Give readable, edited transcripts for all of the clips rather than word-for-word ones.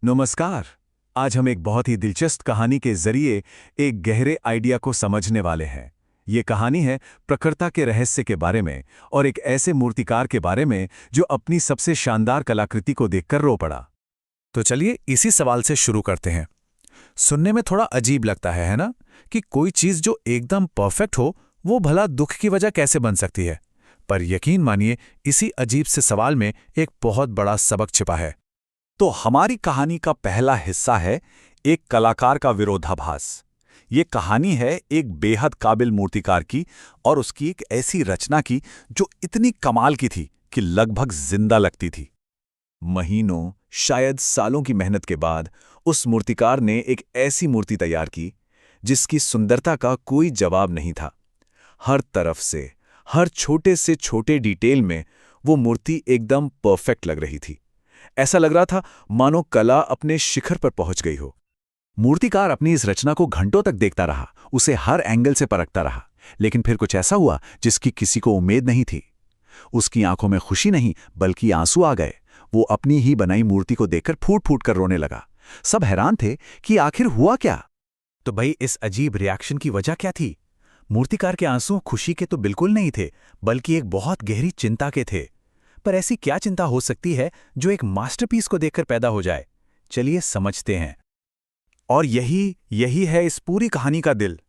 नमस्कार। आज हम एक बहुत ही दिलचस्प कहानी के जरिए एक गहरे आइडिया को समझने वाले हैं। ये कहानी है प्रकृति के रहस्य के बारे में और एक ऐसे मूर्तिकार के बारे में जो अपनी सबसे शानदार कलाकृति को देखकर रो पड़ा। तो चलिए इसी सवाल से शुरू करते हैं। सुनने में थोड़ा अजीब लगता है ना, कि कोई चीज जो एकदम परफेक्ट हो वो भला दुख की वजह कैसे बन सकती है। पर यकीन मानिए, इसी अजीब से सवाल में एक बहुत बड़ा सबक छिपा है। तो हमारी कहानी का पहला हिस्सा है एक कलाकार का विरोधाभास। ये कहानी है एक बेहद काबिल मूर्तिकार की और उसकी एक ऐसी रचना की जो इतनी कमाल की थी कि लगभग जिंदा लगती थी। महीनों, शायद सालों की मेहनत के बाद उस मूर्तिकार ने एक ऐसी मूर्ति तैयार की जिसकी सुंदरता का कोई जवाब नहीं था। हर तरफ से, हर छोटे से छोटे डिटेल में वो मूर्ति एकदम परफेक्ट लग रही थी। ऐसा लग रहा था मानो कला अपने शिखर पर पहुंच गई हो। मूर्तिकार अपनी इस रचना को घंटों तक देखता रहा, उसे हर एंगल से परखता रहा। लेकिन फिर कुछ ऐसा हुआ जिसकी किसी को उम्मीद नहीं थी। उसकी आंखों में खुशी नहीं बल्कि आंसू आ गए। वो अपनी ही बनाई मूर्ति को देखकर फूट फूट कर रोने लगा। सब हैरान थे कि आखिर हुआ क्या। तो भाई, इस अजीब रिएक्शन की वजह क्या थी? मूर्तिकार के आंसू खुशी के तो बिल्कुल नहीं थे, बल्कि एक बहुत गहरी चिंता के थे। पर ऐसी क्या चिंता हो सकती है जो एक मास्टरपीस को देखकर पैदा हो जाए? चलिए समझते हैं। और यही है इस पूरी कहानी का दिल।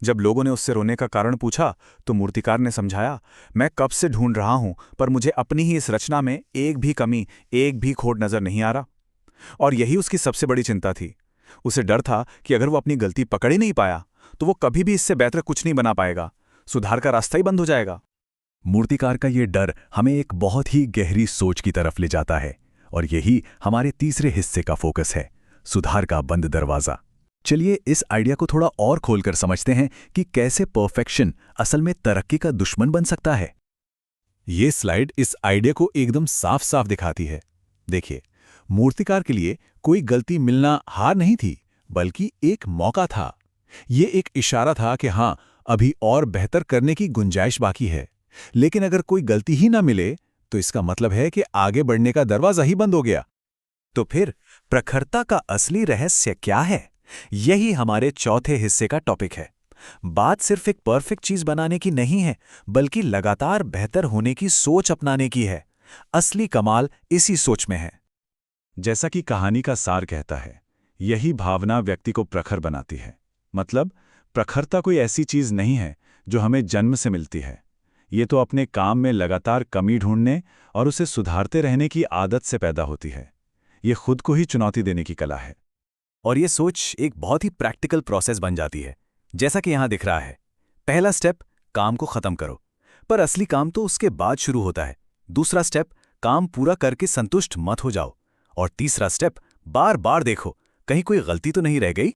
जब लोगों ने उससे रोने का कारण पूछा तो मूर्तिकार ने समझाया, मैं कब से ढूंढ रहा हूं, पर मुझे अपनी ही इस रचना में एक भी कमी, एक भी खोट नजर नहीं आ रहा। और यही उसकी सबसे बड़ी चिंता थी। उसे डर था कि अगर वो अपनी गलती पकड़ ही नहीं पाया तो वो कभी भी इससे बेहतर कुछ नहीं बना पाएगा। सुधार का रास्ता ही बंद हो जाएगा। मूर्तिकार का ये डर हमें एक बहुत ही गहरी सोच की तरफ ले जाता है, और यही हमारे तीसरे हिस्से का फोकस है, सुधार का बंद दरवाजा। चलिए इस आइडिया को थोड़ा और खोलकर समझते हैं कि कैसे परफेक्शन असल में तरक्की का दुश्मन बन सकता है। ये स्लाइड इस आइडिया को एकदम साफ साफ दिखाती है। देखिए, मूर्तिकार के लिए कोई गलती मिलना हार नहीं थी, बल्कि एक मौका था। ये एक इशारा था कि हाँ, अभी और बेहतर करने की गुंजाइश बाकी है। लेकिन अगर कोई गलती ही ना मिले तो इसका मतलब है कि आगे बढ़ने का दरवाजा ही बंद हो गया। तो फिर प्रखरता का असली रहस्य क्या है? यही हमारे चौथे हिस्से का टॉपिक है। बात सिर्फ एक परफेक्ट चीज बनाने की नहीं है, बल्कि लगातार बेहतर होने की सोच अपनाने की है। असली कमाल इसी सोच में है। जैसा कि कहानी का सार कहता है, यही भावना व्यक्ति को प्रखर बनाती है। मतलब प्रखरता कोई ऐसी चीज नहीं है जो हमें जन्म से मिलती है। ये तो अपने काम में लगातार कमी ढूंढने और उसे सुधारते रहने की आदत से पैदा होती है। ये खुद को ही चुनौती देने की कला है। और ये सोच एक बहुत ही प्रैक्टिकल प्रोसेस बन जाती है, जैसा कि यहां दिख रहा है। पहला स्टेप, काम को खत्म करो। पर असली काम तो उसके बाद शुरू होता है। दूसरा स्टेप, काम पूरा करके संतुष्ट मत हो जाओ। और तीसरा स्टेप, बार बार देखो कहीं कोई गलती तो नहीं रह गई।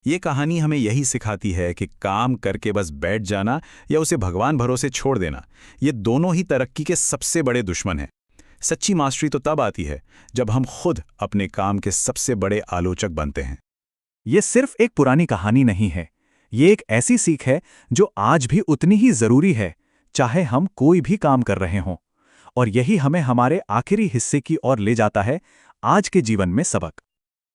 ये कहानी हमें यही सिखाती है कि काम करके बस बैठ जाना या उसे भगवान भरोसे छोड़ देना, ये दोनों ही तरक्की के सबसे बड़े दुश्मन हैं। सच्ची मास्टरी तो तब आती है जब हम खुद अपने काम के सबसे बड़े आलोचक बनते हैं। ये सिर्फ एक पुरानी कहानी नहीं है, ये एक ऐसी सीख है जो आज भी उतनी ही जरूरी है, चाहे हम कोई भी काम कर रहे हों। और यही हमें हमारे आखिरी हिस्से की ओर ले जाता है, आज के जीवन में सबक।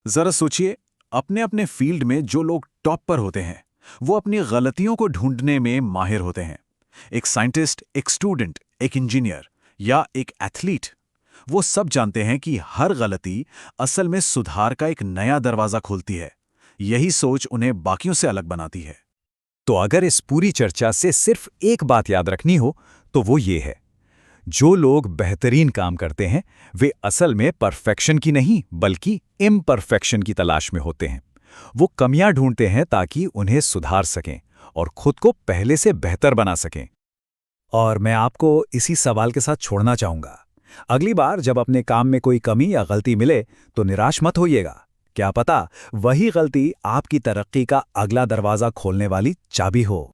जरा सोचिए, अपने अपने फील्ड में जो लोग टॉप पर होते हैं वो अपनी गलतियों को ढूंढने में माहिर होते हैं। एक साइंटिस्ट, एक स्टूडेंट, एक इंजीनियर या एक एथलीट, वो सब जानते हैं कि हर गलती असल में सुधार का एक नया दरवाजा खोलती है। यही सोच उन्हें बाकियों से अलग बनाती है। तो अगर इस पूरी चर्चा से सिर्फ एक बात याद रखनी हो तो वो ये है, जो लोग बेहतरीन काम करते हैं वे असल में परफेक्शन की नहीं बल्कि इम्परफेक्शन की तलाश में होते हैं। वो कमियां ढूंढते हैं ताकि उन्हें सुधार सकें और खुद को पहले से बेहतर बना सकें। और मैं आपको इसी सवाल के साथ छोड़ना चाहूंगा। अगली बार जब अपने काम में कोई कमी या गलती मिले तो निराश मत होइएगा। क्या पता वही गलती आपकी तरक्की का अगला दरवाजा खोलने वाली चाबी हो।